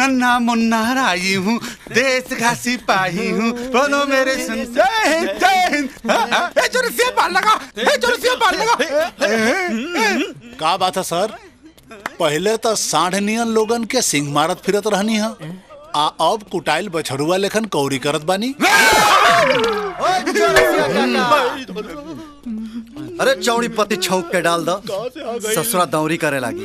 नन्हा मुन्ना राई हूँ, देश का सिपाही हूँ, बोलो मेरे सुन। जय हिंद, जय हिंद। जोरसिया बाल लगा, जोरसिया बाल लगा। का बात है सर? पहले तो साढ़नियन लोगन के सिंह मारत फिरत रहनी है, अब कुटाइल बछड़ुआ लेखन कौरी करत बानी। अरे चौड़ी पति छौक के डाल दो, ससुरा दौरी करे लागी।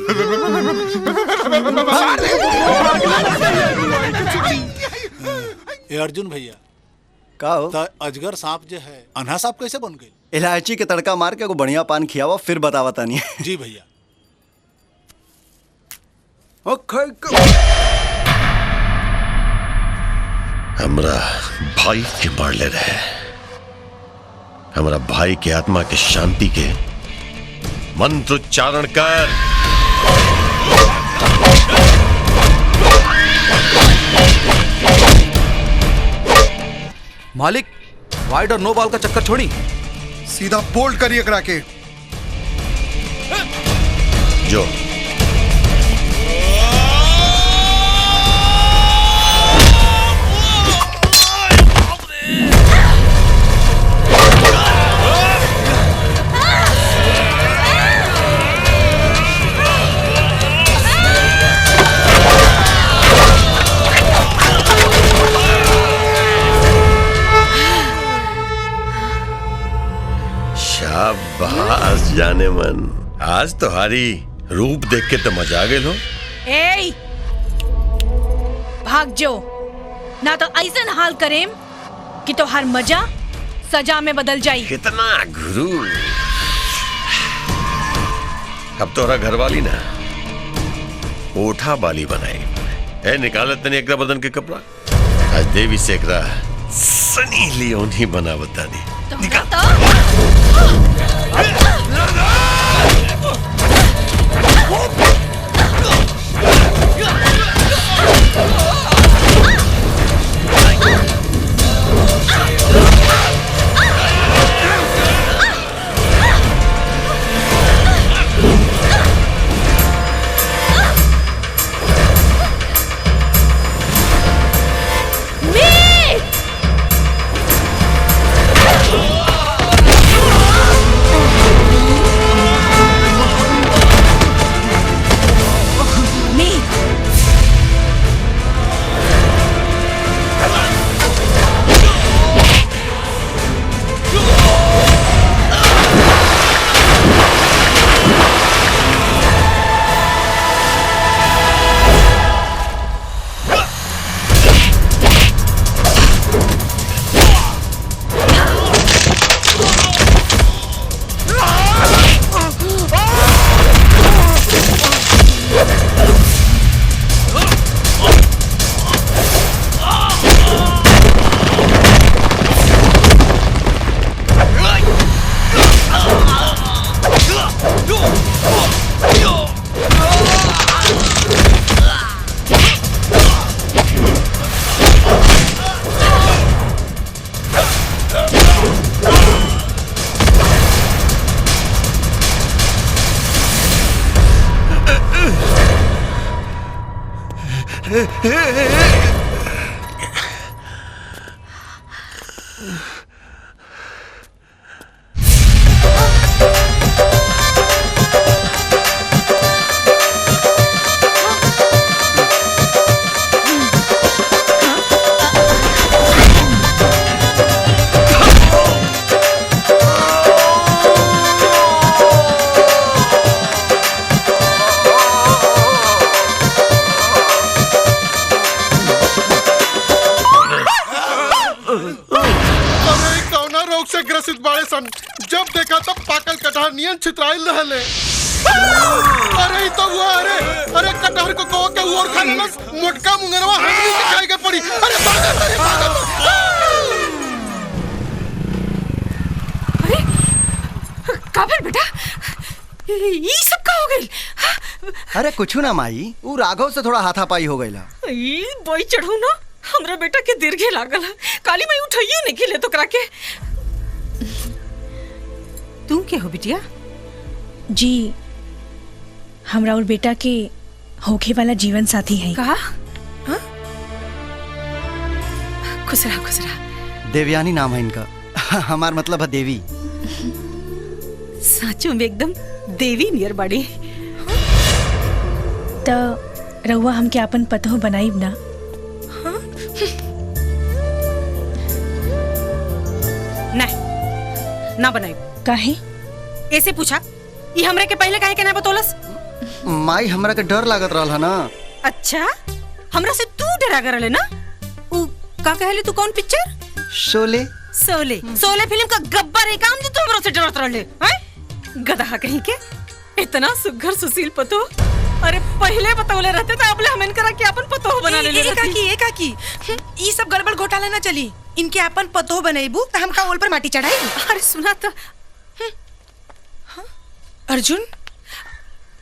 ए अर्जुन भैया, का हो? तो अजगर सांप जो है अन्हा सांप कैसे बन गई? इलायची के तड़का मार के को बढ़िया पान खियावा, फिर बतावा तानी। जी भैया। हमरा भाई के मार ले रहे, हमरा भाई के आत्मा के शांति के मंत्र उच्चारण कर। मालिक, वाइड और नो बॉल का चक्कर छोड़ी, सीधा बोल्ड करिए करा के। जो शाबाश जाने मन, आज तो हारी रूप देख के तो मजा आ गए हो। ए भाग जो, ना तो ऐसा हाल करेम कि तो हर मजा सजा में बदल जाई। कितना गुरु, अब तोरा घर वाली ना ओठा बाली बनाई। ए निकाल तनी एकरा बदन के कपड़ा, आज देवी से एकरा सनी लियोन ही बना बतानी। जब देखा तब पाकल कटहर नियन छितराइल रहले। अरे तो वो अरे कटहर को कहो के और खा लेलस, मोटका मुंगरवा हमनी के खाए के पड़ी। अरे भागत अरे काबिल बेटा, ये सब का हो गइल? अरे कुछ ना माई, वो राघव से थोड़ा हाथापाई हो गइला। ई बोई चढ़ू ना, हमरा बेटा के दीर्घे लागल। काली माई उठाइयो नहीं खेले तो करा के। तू क्या हो बिटिया? जी, हमरा और बेटा के होखे वाला जीवन साथी है। कहा? हाँ? खुश रहा खुश रहा। देवयानी नाम है इनका। हमार मतलब है देवी। साचो में एकदम देवी नियर बड़ी। तो रउआ हमके अपन पतो बनाई ना। नहीं ना बनाई। काहे? ऐसे पूछा ये हमरे के पहले काहे के ना बतौलस? माई हमरा के डर लागत रहल है ना। अच्छा हमरा से तू डरा करले ना? उ का कहले तू कौन पिक्चर? शोले। शोले फिल्म का गब्बर एक काम जो तू हमरा से डरत रहले हैं? गधा कहीं के इतना सुघर सुशील पतो। अरे पहले बतौले रहते तो अब ले हम इनकरा के अपन पतो बना ले रहती। ए काकी ई सब गड़बड़ घोटाला ना चली। इनके अपन पतो बनेबू त हम का ओल पर माटी चढ़ाई। अरे सुना तो अर्जुन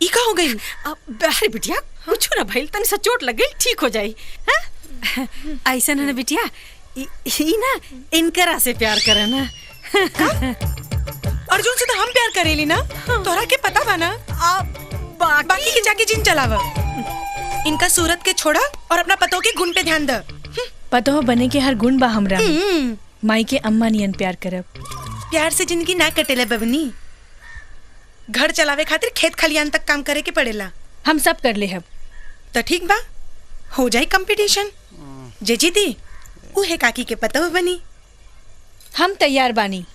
ई का हो गई? अरे बिटिया कुछ ना भइल, तनी सा चोट लग गई, ठीक हो जाई। हां ऐसा ना बिटिया, ई ना इनकरा से प्यार करे ना। अर्जुन से तो हम प्यार करेली ना। तोरा के पता बा ना। बाकी के जाके जिन चलावा। इनका सूरत के छोड़ा और अपना पतो के गुण पे ध्यान द। पतो बने के हर गुण बा हमरा में। माई के अम्मा नियन प्यार करब। प्यार से जिंदगी ना कटेले बबनी। घर चलावे खातिर खेत खलियान तक काम करे के पड़ेला। हम सब कर ले हब। तो ठीक बा, हो जाए कंपटीशन। जे जीती उहे काकी के पतो बनी। हम तैयार बानी।